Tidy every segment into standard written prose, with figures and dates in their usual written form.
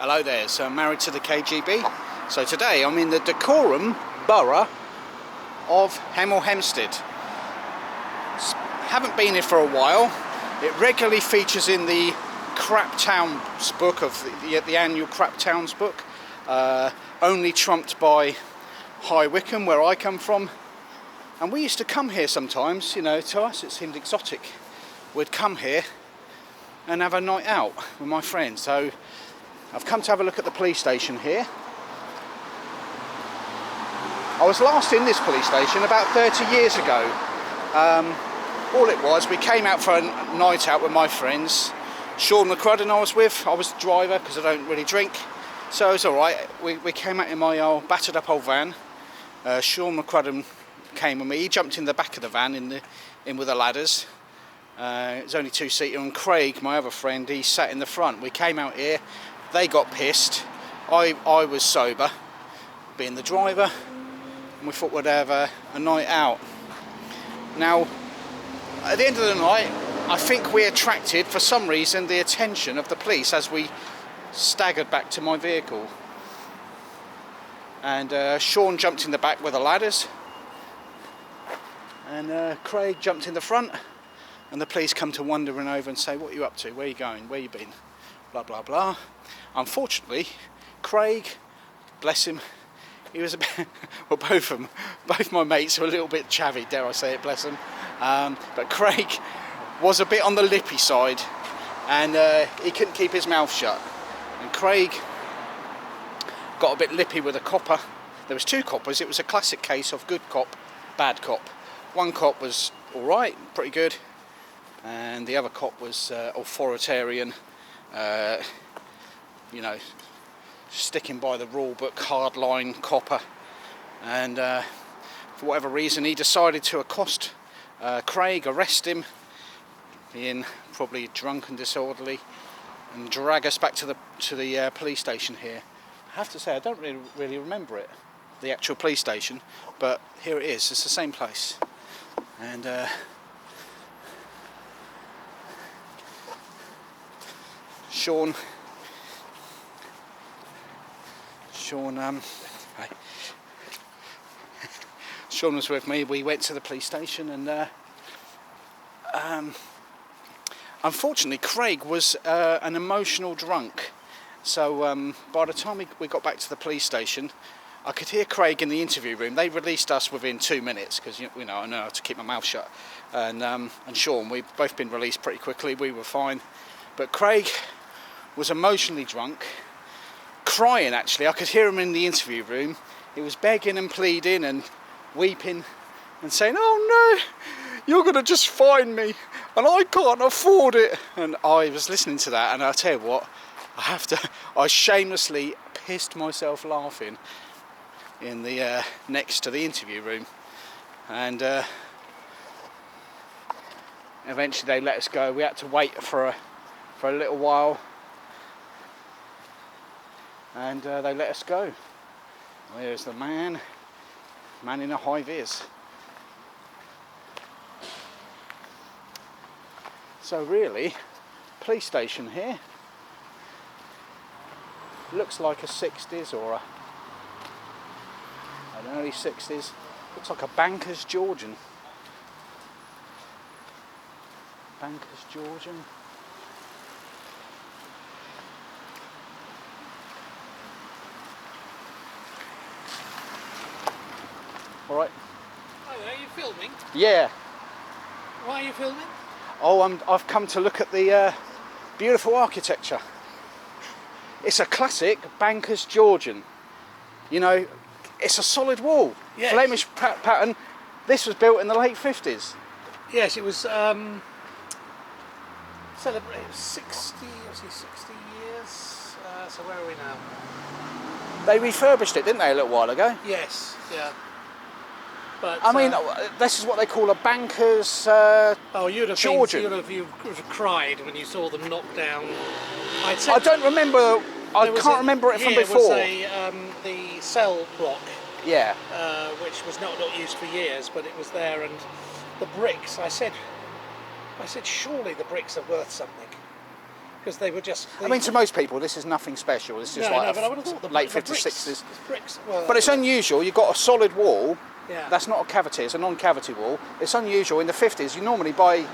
Hello there, so I'm married to the KGB. So today I'm in the decorum borough of Hemel Hempstead. Haven't been here for a while. It regularly features in the Crap Towns book of the annual Crap Towns book. Only trumped by High Wycombe, where I come from. And we used to come here sometimes, you know, to us it seemed exotic. We'd come here and have a night out with my friends. So I've come to have a look at the police station here. I was last in this police station about 30 years ago. All it was, we came out for a night out with my friends. Sean McCrudden I was with, I was the driver because I don't really drink. So it was alright, we came out in my battered up old van. Sean McCrudden came with me, he jumped in the back of the van in with the ladders. It was only two-seater, and Craig, my other friend, he sat in the front. We came out here. They got pissed. I was sober, being the driver, and we thought we'd have a night out. Now, at the end of the night, I think we attracted, for some reason, the attention of the police as we staggered back to my vehicle. And Sean jumped in the back with the ladders, and Craig jumped in the front, and the police come to wandering over and say, "What are you up to? Where are you going? Where you been?" Blah blah blah. Unfortunately, Craig, bless him, he was a bit, well, both my mates were a little bit chavvy, dare I say it, bless him. But Craig was a bit on the lippy side, and he couldn't keep his mouth shut. And Craig got a bit lippy with a copper. There was two coppers. It was a classic case of good cop, bad cop. One cop was all right, pretty good, and the other cop was authoritarian. You know, sticking by the rule book, hardline copper, and for whatever reason he decided to accost Craig, arrest him, being probably drunk and disorderly, and drag us back to the police station here. I have to say I don't really remember it, the actual police station, but here it is. It's the same place, and Sean, Sean was with me. We went to the police station, and unfortunately Craig was an emotional drunk. So by the time we got back to the police station, I could hear Craig in the interview room. They released us within 2 minutes because you know I know how to keep my mouth shut. And Sean, we've both been released pretty quickly. We were fine, but Craig was emotionally drunk, crying actually. I could hear him in the interview room. He was begging and pleading and weeping and saying, "Oh no, you're going to just fine me and I can't afford it." And I was listening to that, and I'll tell you what, I shamelessly pissed myself laughing in the next to the interview room. And eventually they let us go. We had to wait for a little while, and they let us go. There's the man in a high vis. So really, police station here looks like a 60s or an early 60s. Looks like a Banker's Georgian. Banker's Georgian. All right. Hi there, are you filming? Yeah. Why are you filming? Oh, I've come to look at the beautiful architecture. It's a classic Banker's Georgian. You know, it's a solid wall. Yes. Flemish pattern. This was built in the late 50s. Yes, it was celebrated 60 years. So where are we now? They refurbished it, didn't they, a little while ago? Yes, yeah. But I mean, this is what they call a Banker's you'd have Georgian. you'd have cried when you saw them knocked down. I don't remember. I can't remember it from before. Here was the cell block. Yeah. Which was not used for years, but it was there, and the bricks. I said, surely the bricks are worth something. because they were just. I mean, to most people, this is nothing special. It's just like but I would have thought the late the 50s, bricks, 60s. the bricks. Well, But it's unusual. You've got a solid wall. Yeah. That's not a cavity. It's a non-cavity wall. It's unusual. In the 50s, you normally buy,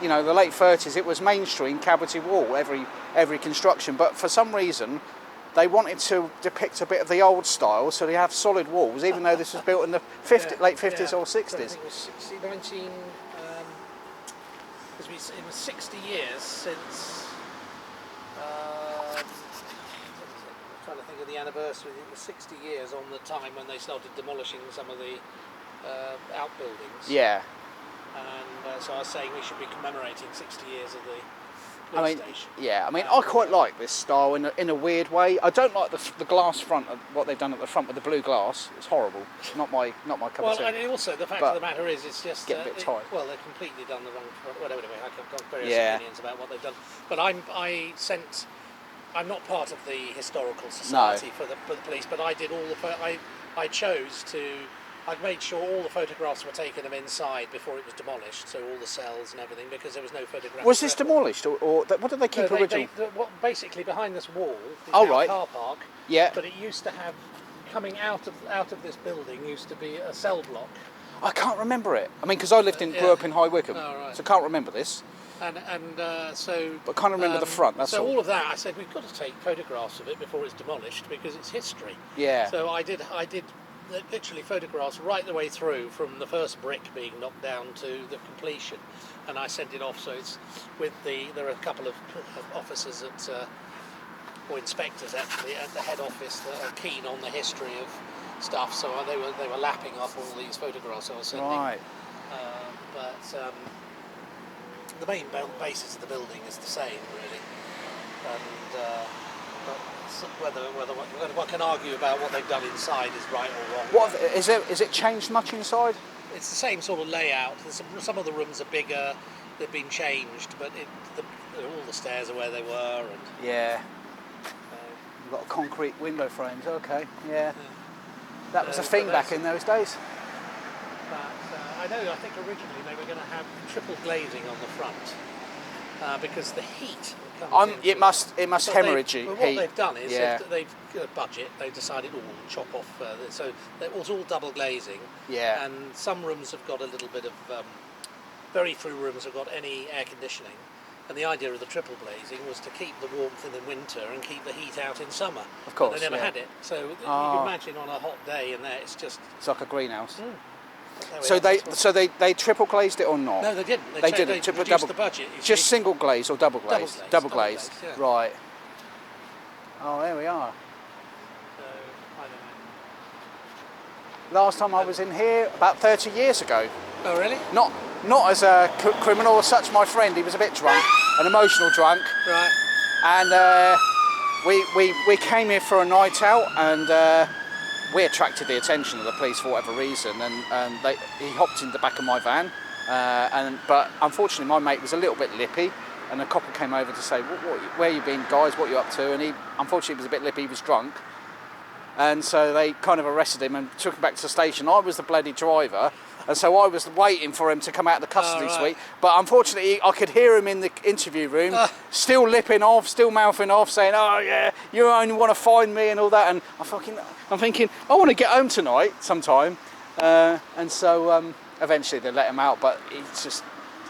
you know, the late 30s, it was mainstream cavity wall every construction. But for some reason, they wanted to depict a bit of the old style, so they have solid walls, even though this was built in the late 50s or 60s. I think it was 19. Because it was 60 years since. I'm trying to think of the anniversary. It was 60 years on the time when they started demolishing some of the outbuildings. Yeah. And so I was saying we should be commemorating 60 years of the I police mean, station. yeah. I mean, I quite like this style in a weird way. I don't like the glass front of what they've done at the front with the blue glass. It's horrible. Not my cup of tea. Well, and also the fact of the matter is, it's just get a bit tight. well, they've completely done the wrong. Well, anyway, I've got various Yeah. opinions about what they've done. But I'm not part of the historical society for the police, but I did all the. I chose to. I made sure all the photographs were taken of inside before it was demolished, so all the cells and everything, because there was no photograph. Was this demolished, or what did they keep originally? Basically, behind this wall is Oh, now right. a car park. Yeah. But it used to have, coming out of this building, used to be a cell block. I can't remember it. I mean, because I grew up in High Wycombe, Oh, right. so I can't remember this. So. But I can't remember the front. That's so all. all of that, I said we've got to take photographs of it before it's demolished because it's history. Yeah. So I did literally photographs right the way through, from the first brick being knocked down to the completion, and I sent it off. So it's there are a couple of officers or inspectors actually at the head office that are keen on the history of stuff. So they were lapping up all these photographs I was sending. Right. But the main basis of the building is the same, really, and. Whether one can argue about what they've done inside is right or wrong. What is it changed much inside? It's the same sort of layout. Some of the rooms are bigger. They've been changed, but all the stairs are where they were. And Yeah. You've got concrete window frames. Okay. Yeah. That was a thing back in those days. But I think originally they were going to have triple glazing on the front because the heat. It must hemorrhage heat. But what they've done is they've budget. They've decided chop off. So it was all double glazing. Yeah. And some rooms have got a little bit of. Very few rooms have got any air conditioning. And the idea of the triple glazing was to keep the warmth in the winter and keep the heat out in summer. Of course. But they never had it. So you can imagine on a hot day in there, it's just. It's like a greenhouse. So they triple glazed it or not? No, they didn't. They didn't. They reduced the budget. Just single glaze or double glazed? Double glazed. Yeah. Right. Oh, there we are. So I don't Last time I was in here about 30 years ago. know. Oh, really? Not as a criminal or such. My friend, he was a bit drunk, an emotional drunk, Right. and we came here for a night out, and we attracted the attention of the police for whatever reason, and he hopped in the back of my van, but unfortunately my mate was a little bit lippy, and the copper came over to say, where you been, guys, what you up to? And he unfortunately was a bit lippy, he was drunk, and so they kind of arrested him and took him back to the station. I was the bloody driver, and so I was waiting for him to come out of the custody suite, but unfortunately I could hear him in the interview room, still lipping off, still mouthing off, saying, oh yeah, you only want to find me and all that, and I'm thinking, I want to get home tonight sometime, and so eventually they let him out, but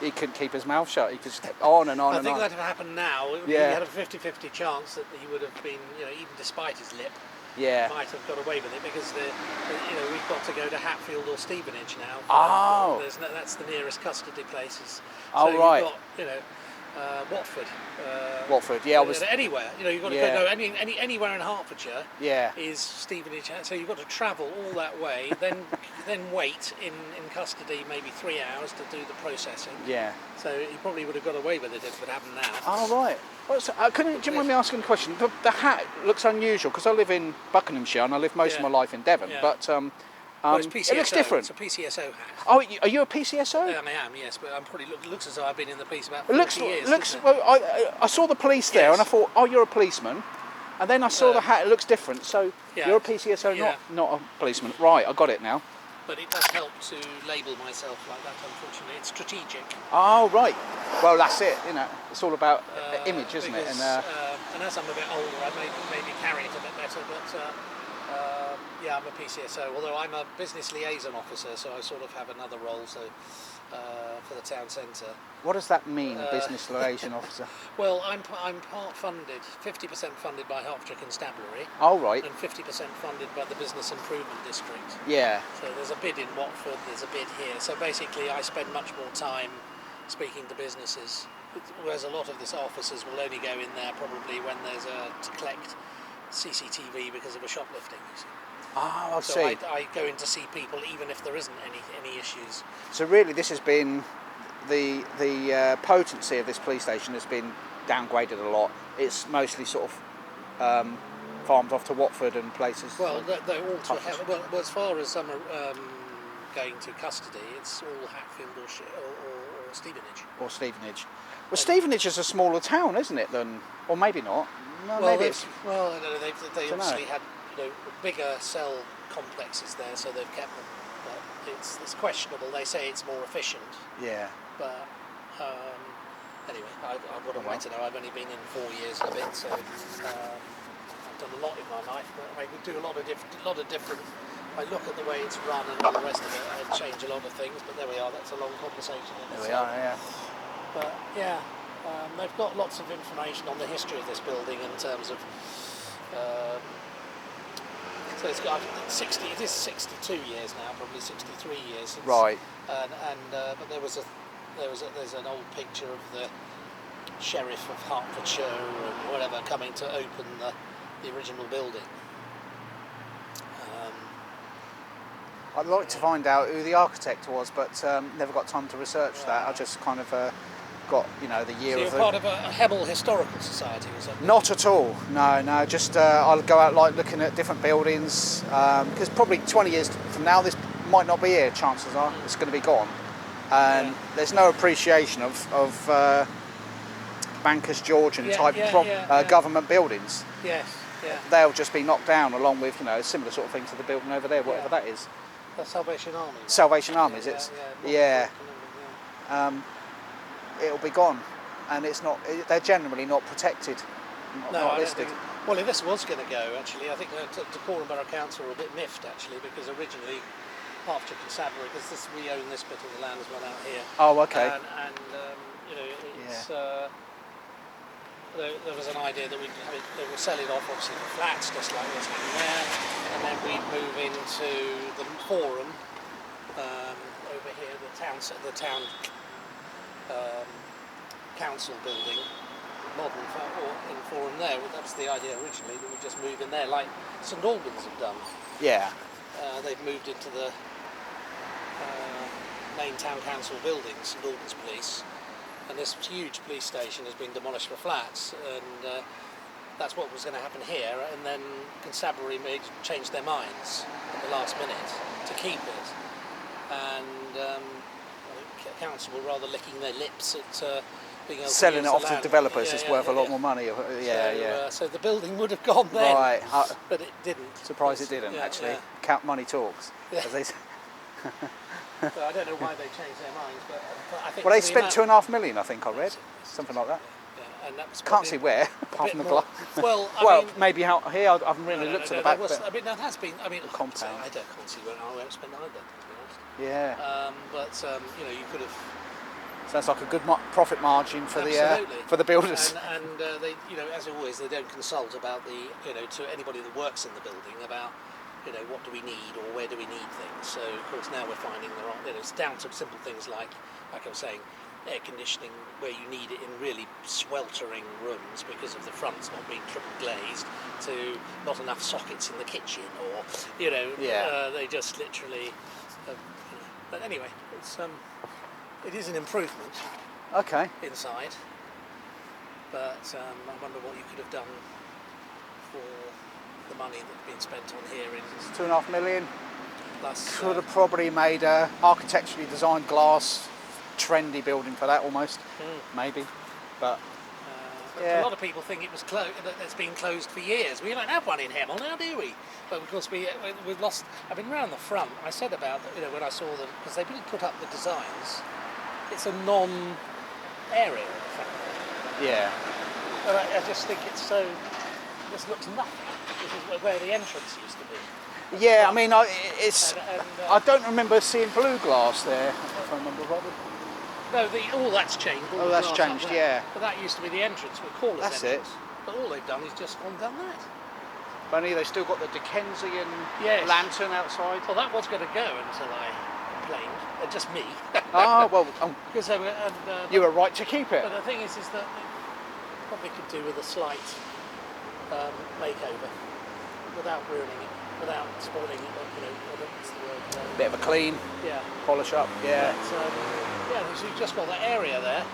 he couldn't keep his mouth shut. He just kept on and on and on. I think that had happened now. He had a 50-50 chance that he would have been, even despite his lip, might have got away with it, because we've got to go to Hatfield or Stevenage now. Oh. That's the nearest custody places. Oh, so right. You've got, Watford. Watford, yeah. I was anywhere. You've got to go anywhere in Hertfordshire. Yeah. Is Stevenage. So you've got to travel all that way, then wait in custody maybe 3 hours to do the processing. Yeah. So he probably would have got away with it if it happened now. Oh, right. Well, so, do you mind me asking a question? The hat looks unusual, because I live in Buckinghamshire and I lived most of my life in Devon, but it's PCSO. it looks different. It's a PCSO hat. Oh, are you a PCSO? I am, yes, but I'm probably looks as though I've been in the police about 40 years. Well, I saw the police there, and I thought, oh, you're a policeman. And then I saw the hat, it looks different. So you're a PCSO, not a policeman. Right, I got it now. but it does help to label myself like that. Unfortunately, it's strategic. Oh, right. Well, that's it. You know, it's all about image, isn't it? Because, and as I'm a bit older, I maybe carry it a bit better. But yeah, I'm a PCSO. Although I'm a business liaison officer, so I sort of have another role. So for the town centre. What does that mean, business liaison officer? Well, I'm part funded, 50% funded by Hertfordshire Constabulary. Oh, right. And 50% funded by the Business Improvement District. Yeah. So there's a bid in Watford, there's a bid here. So basically I spend much more time speaking to businesses, whereas a lot of the officers will only go in there probably when there's to collect CCTV because of a shoplifting, you see. Oh, I so see. I go in to see people even if there isn't any issues. So really this has been, the potency of this police station has been downgraded a lot. It's mostly sort of farmed off to Watford and places. Well, they're all well, as far as some are going to custody, it's all Hatfield or Stevenage. Or Stevenage. Well, Stevenage is a smaller town, isn't it, than, or maybe not. No, well, maybe it's... Well, I don't know, they obviously had bigger cell complexes there, so they've kept them. But it's questionable. They say it's more efficient. Yeah. But anyway, what am I to know? I've only been in 4 years and a bit, so I've done a lot in my life. But I would do a lot of different. I look at the way it's run and all the rest of it. I'd change a lot of things. But there we are. That's a long conversation. There we are. Yeah. But yeah, they've got lots of information on the history of this building in terms of. So it's got 60. It is 62 years now, probably 63 years since. Right. But there's an old picture of the sheriff of Hertfordshire and whatever coming to open the original building. I'd like to find out who the architect was, but never got time to research that. I just kind of got, the year so of you're part of a Hemel Historical Society or something? Not at all. No. Just I'll go out looking at different buildings because probably 20 years from now this might not be here. Chances are it's going to be gone, and there's no appreciation of Bankers Georgian type government buildings. Yes. Yeah. They'll just be knocked down along with a similar sort of thing to the building over there, whatever that is. The Salvation Army. Right? Salvation Army, is it? It'll be gone, and it's not. They're generally not protected, not listed. Well, if this was going to go, actually, I think Dacorum Borough Council were a bit miffed, actually, because originally Hertfordshire Constabulary, because we own this bit of the land as well out here. Oh, okay. And it's. There was an idea that they would sell it off, obviously, for flats, just like what's happening there, and then we'd move into the Forum over here, the town council building, modern Forum there. That was the idea originally, that we'd just move in there, like St Albans have done. Yeah. They've moved into the main town council building, St Albans Police. And this huge police station has been demolished for flats, and that's what was going to happen here. And then Constabulary changed their minds at the last minute to keep it, and I think council were rather licking their lips at being able selling to it off to developers. it's worth a lot more money. So the building would have gone then, right? But it didn't. Surprised it didn't actually. Count money talks, as they say. So I don't know why they changed their minds, but I think. Well, they spent $2.5 million, I think I read, something like that. Yeah, and that was can't see where, apart from the glass. Well, I mean, maybe out here. I haven't really looked at the back. That has been. I mean, the compound. I can't see where I won't spend either, to be honest. Yeah. But you could have. Sounds like a good profit margin for the builders. And they, as always, they don't consult about to anybody that works in the building about. What do we need or where do we need things? So of course now we're finding there are, it's down to simple things like I was saying, air conditioning where you need it in really sweltering rooms because of the fronts not being triple glazed, to not enough sockets in the kitchen, or they just literally. But anyway, it is an improvement. Okay. Inside, but I wonder what you could have done for the money that's been spent on here in $2.5 million. Plus, could have probably made a architecturally designed glass trendy building for that almost, maybe. But Yeah. A lot of people think it was that it's been closed for years. We don't have one in Hemel now, do we? But of course we've lost. I've been round the front. I said about when I saw them, because they didn't put up the designs. It's a non-area. Yeah. But I just think it's so. This looks nothing. This is where the entrance used to be. Yeah, I mean, it's. And, I don't remember seeing blue glass there, if I remember rightly. No, all that's changed. All Oh, the that's glass up changed, there. yeah. But that used to be the entrance. We call it That's entrance. it. But all they've done is just gone done that. Only they still got the Dickensian Yes. lantern outside. Well, that was going to go until I complained. Just me. Ah, well, Because they were, you were right to keep it. But the thing is that they probably could do with a slight makeover without ruining it, without spoiling it. What's the word? Bit of a clean, Yeah. polish up, yeah. But, so you've just got that area there.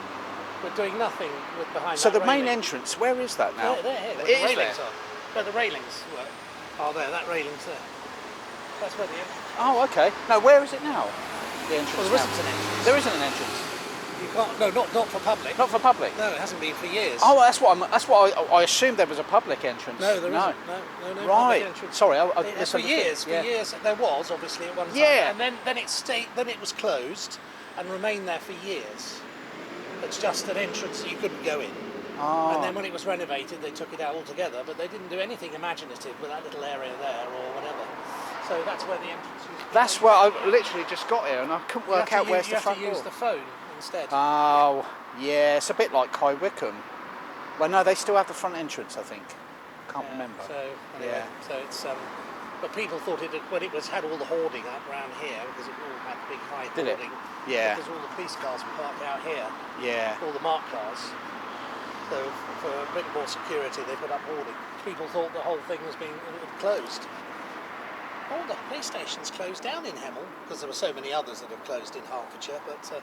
We're doing nothing with behind. So that the main railing. entrance, where is that now? There, here, where It the is railings there. are. Where the railings were. Oh, there, that railing's there. That's where the entrance. Oh, okay. No, where is it now? The entrance. Well, there now? isn't an entrance. There isn't an entrance. You can't. No, not for public. Not for public. No, it hasn't been for years. Oh, that's what I assumed there was a public entrance. No, there isn't. No Right. public entrance. Sorry, I For misunderstood. years, Yeah. there was obviously at one time. Yeah. And then it stayed. Then it was closed and remained there for years. It's just an entrance that you couldn't go in. Oh. And then when it was renovated, they took it out altogether. But they didn't do anything imaginative with that little area there or whatever. So that's where the entrance used to be. That's where I literally just got here and I couldn't work out where's the front You have to door. use the phone instead. Oh, yeah, it's a bit like Kai Wickham. Well, no, they still have the front entrance, I think. Can't remember. So anyway, Yeah. so it's but people thought it when it had all the hoarding up around here because it all had big high Did it? hoarding. Yeah. Because all the police cars were parked out here, Yeah. all the marked cars. So for a bit more security, they put up hoarding. People thought the whole thing was being closed. Oh, the police station's closed down in Hemel because there were so many others that have closed in Hertfordshire, but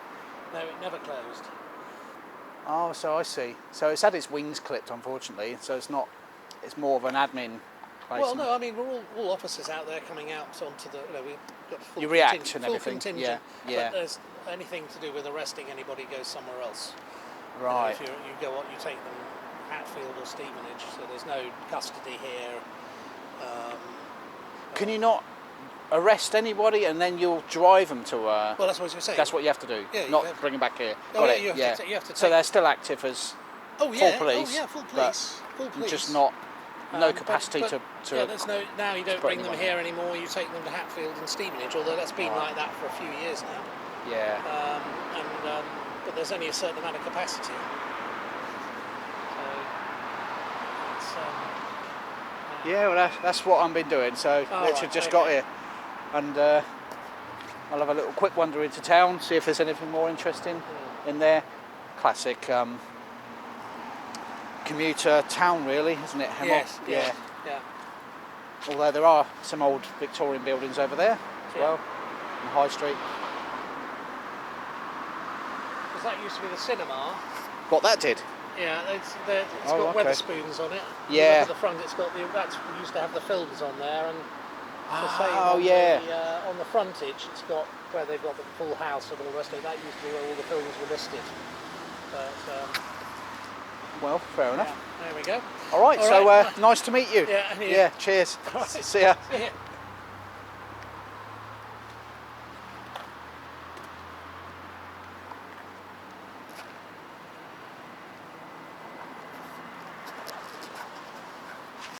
no, it never closed. Oh, so I see. So it's had its wings clipped, unfortunately. So it's not. It's more of an admin place. Well, no, I mean we're all officers out there coming out onto the. We've got full You react contingent, and full everything, contingent. yeah. But there's anything to do with arresting anybody goes somewhere else. Right. If you go on, you take them Hatfield or Stevenage, so there's no custody here. Can you not arrest anybody and then you'll drive them to? Well, that's what I was saying. That's what you have to do. Yeah, you not have- bring them back here. Oh, Got yeah, it. you have yeah. to you have to So take. they're still active as Oh yeah. full police. Oh yeah, full but police. Full police. just not. No capacity but, to. Yeah, there's no. Now you don't put bring them anyone here anymore. You take them to Hatfield and Stevenage, although that's been Right. like that for a few years now. Yeah. But there's only a certain amount of capacity. So it's, Yeah, well, that's what I've been doing. So Oh, Richard right, just okay. got here, and I'll have a little quick wander into town, see if there's anything more interesting in there. Classic commuter town, really, isn't it? Hemel? Yes. Yeah. Yeah. Although there are some old Victorian buildings over there as Yeah. well, on High Street. Because that used to be the cinema. What that did? Yeah, it's Oh, got okay. Weatherspoons on it. Yeah. You look at the front, it's got we used to have the films on there, and the same Oh, on yeah. on the frontage, it's got where they've got the full house and all the rest of it. That used to be where all the films were listed. But Well, fair enough. yeah, there we go. All right, All so right. nice to meet you. Yeah, and you. Yeah, cheers. All right. See ya. See ya.